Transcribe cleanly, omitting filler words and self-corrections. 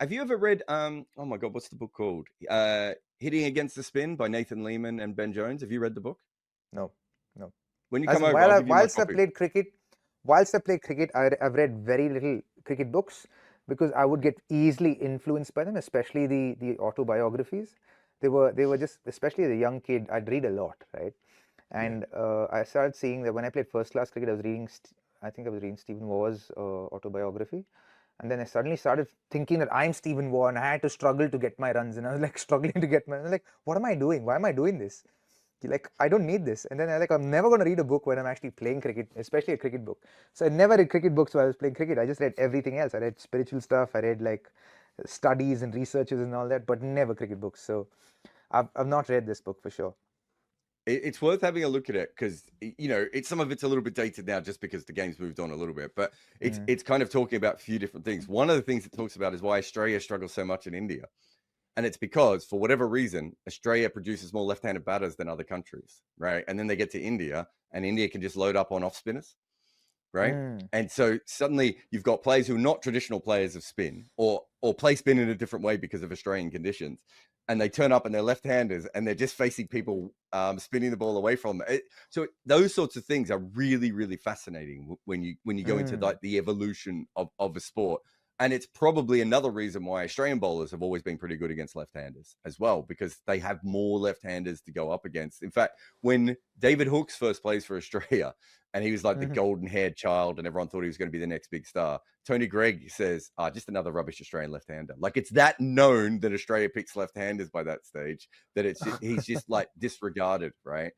Have you ever read oh my god, what's the book called? Hitting Against the Spin by Nathan Lehman and Ben Jones. Have you read the book? No, no. When you As come in, over, I'll give you my whilst I copy. played cricket, I've read very little cricket books because I would get easily influenced by them, especially the autobiographies. They were just, especially as a young kid, I'd read a lot, right? Yeah. And I started seeing that when I played first class cricket, I think I was reading Stephen Waugh's autobiography. And then I suddenly started thinking that I'm Stephen Waugh and I had to struggle to get my runs. And I was like struggling to get my, I was like, what am I doing? Why am I doing this? Like, I don't need this. And then I'm never going to read a book when I'm actually playing cricket, especially a cricket book. So I never read cricket books while I was playing cricket. I just read everything else. I read spiritual stuff. I read like studies and researches and all that, but never cricket books. So I've not read this book for sure. It's worth having a look at it because it's some of it's a little bit dated now just because the game's moved on a little bit. But it's Mm. it's kind of talking about a few different things. One of the things it talks about is why Australia struggles so much in India. And it's because, for whatever reason, Australia produces more left-handed batters than other countries, right? And then they get to India, and India can just load up on off spinners, right? Mm. And so suddenly you've got players who are not traditional players of spin or play spin in a different way because of Australian conditions. And they turn up and they're left-handers and they're just facing people spinning the ball away from them. So those sorts of things are really, really fascinating when you go into Mm. like the evolution of a sport. And it's probably another reason why Australian bowlers have always been pretty good against left-handers as well, because they have more left-handers to go up against. In fact, when David Hooks first plays for Australia, and he was like the Mm. golden-haired child, and everyone thought he was going to be the next big star, Tony Gregg says, just another rubbish Australian left-hander. Like, it's that known that Australia picks left-handers by that stage that he's just like disregarded, right?